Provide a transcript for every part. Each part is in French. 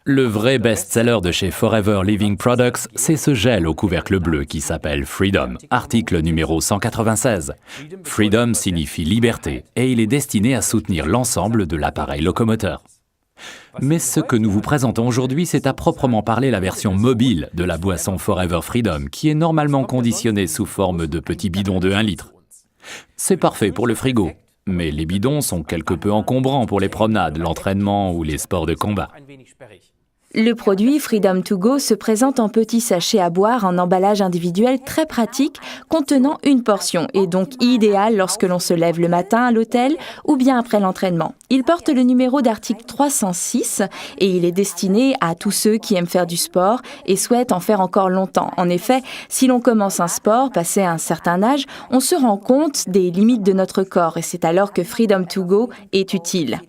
Le vrai best-seller de chez Forever Living Products, c'est ce gel au couvercle bleu qui s'appelle Freedom, article numéro 196. Freedom signifie liberté et il est destiné à soutenir l'ensemble de l'appareil locomoteur. Mais ce que nous vous présentons aujourd'hui, c'est à proprement parler la version mobile de la boisson Forever Freedom, qui est normalement conditionnée sous forme de petits bidons de 1 litre. C'est parfait pour le frigo, mais les bidons sont quelque peu encombrants pour les promenades, l'entraînement ou les sports de combat. Le produit Freedom to Go se présente en petits sachets à boire en emballage individuel très pratique, contenant une portion, et donc idéal lorsque l'on se lève le matin à l'hôtel ou bien après l'entraînement. Il porte le numéro d'article 306 et il est destiné à tous ceux qui aiment faire du sport et souhaitent en faire encore longtemps. En effet, si l'on commence un sport, passé un certain âge, on se rend compte des limites de notre corps et c'est alors que Freedom to Go est utile.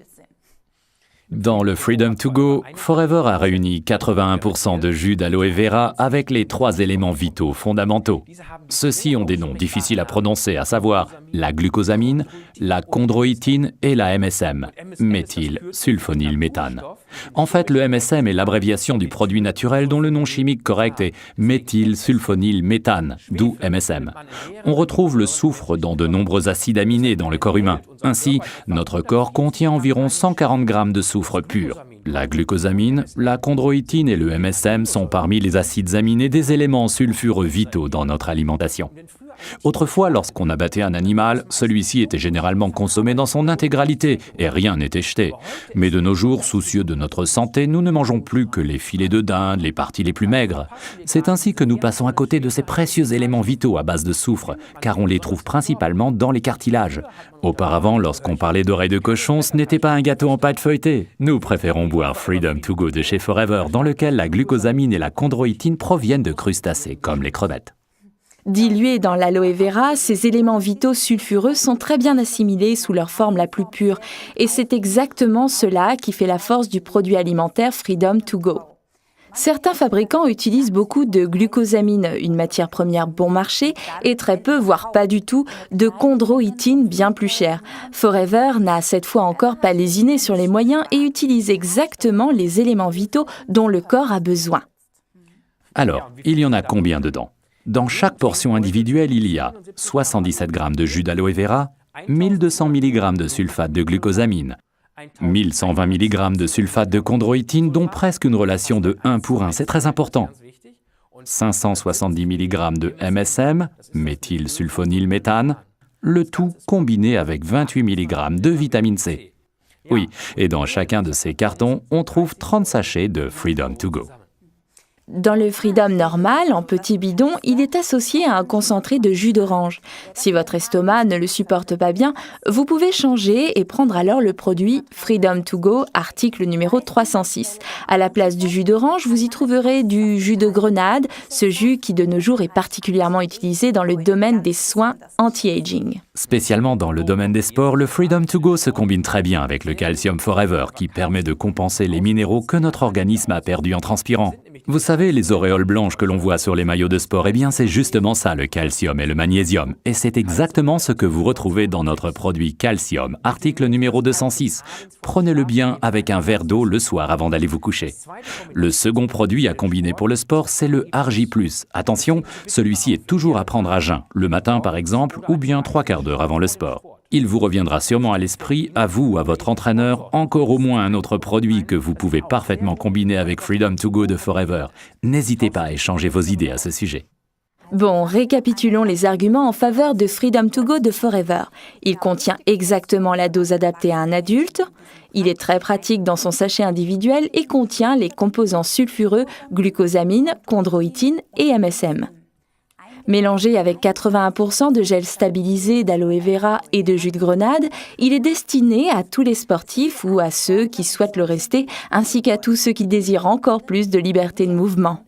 Dans le Freedom to Go, Forever a réuni 81% de jus d'aloe vera avec les 3 éléments vitaux fondamentaux. Ceux-ci ont des noms difficiles à prononcer, à savoir la glucosamine, la chondroïtine et la MSM, méthylsulfonylméthane. En fait, le MSM est l'abréviation du produit naturel dont le nom chimique correct est méthylsulfonylméthane, d'où MSM. On retrouve le soufre dans de nombreux acides aminés dans le corps humain. Ainsi, notre corps contient environ 140 grammes de soufre pur. La glucosamine, la chondroïtine et le MSM sont parmi les acides aminés des éléments sulfureux vitaux dans notre alimentation. Autrefois, lorsqu'on abattait un animal, celui-ci était généralement consommé dans son intégralité et rien n'était jeté. Mais de nos jours, soucieux de notre santé, nous ne mangeons plus que les filets de dinde, les parties les plus maigres. C'est ainsi que nous passons à côté de ces précieux éléments vitaux à base de soufre, car on les trouve principalement dans les cartilages. Auparavant, lorsqu'on parlait d'oreilles de cochon, ce n'était pas un gâteau en pâte feuilletée. Nous préférons boire Freedom to Go de chez Forever, dans lequel la glucosamine et la chondroïtine proviennent de crustacés, comme les crevettes. Dilués dans l'aloe vera, ces éléments vitaux sulfureux sont très bien assimilés sous leur forme la plus pure. Et c'est exactement cela qui fait la force du produit alimentaire Freedom to Go. Certains fabricants utilisent beaucoup de glucosamine, une matière première bon marché, et très peu, voire pas du tout, de chondroïtine bien plus chère. Forever n'a cette fois encore pas lésiné sur les moyens et utilise exactement les éléments vitaux dont le corps a besoin. Alors, il y en a combien dedans ? Dans chaque portion individuelle, il y a 77 g de jus d'aloe vera, 1200 mg de sulfate de glucosamine, 1120 mg de sulfate de chondroïtine, dont presque une relation de 1 pour 1, c'est très important, 570 mg de MSM, méthylsulfonylméthane, le tout combiné avec 28 mg de vitamine C. Oui, et dans chacun de ces cartons, on trouve 30 sachets de Freedom to Go. Dans le Freedom normal, en petit bidon, il est associé à un concentré de jus d'orange. Si votre estomac ne le supporte pas bien, vous pouvez changer et prendre alors le produit Freedom to Go, article numéro 306. À la place du jus d'orange, vous y trouverez du jus de grenade, ce jus qui de nos jours est particulièrement utilisé dans le domaine des soins anti-aging. Spécialement dans le domaine des sports, le Freedom to Go se combine très bien avec le Calcium Forever qui permet de compenser les minéraux que notre organisme a perdus en transpirant. Vous savez, les auréoles blanches que l'on voit sur les maillots de sport, eh bien c'est justement ça le calcium et le magnésium. Et c'est exactement ce que vous retrouvez dans notre produit Calcium, article numéro 206. Prenez-le bien avec un verre d'eau le soir avant d'aller vous coucher. Le second produit à combiner pour le sport, c'est le Argi+. Attention, celui-ci est toujours à prendre à jeun, le matin par exemple, ou bien 3/4 d'heure avant le sport. Il vous reviendra sûrement à l'esprit, à vous ou à votre entraîneur, encore au moins un autre produit que vous pouvez parfaitement combiner avec Freedom to Go de Forever. N'hésitez pas à échanger vos idées à ce sujet. Bon, récapitulons les arguments en faveur de Freedom to Go de Forever. Il contient exactement la dose adaptée à un adulte. Il est très pratique dans son sachet individuel et contient les composants sulfureux glucosamine, chondroïtine et MSM. Mélangé avec 81% de gel stabilisé d'aloe vera et de jus de grenade, il est destiné à tous les sportifs ou à ceux qui souhaitent le rester, ainsi qu'à tous ceux qui désirent encore plus de liberté de mouvement.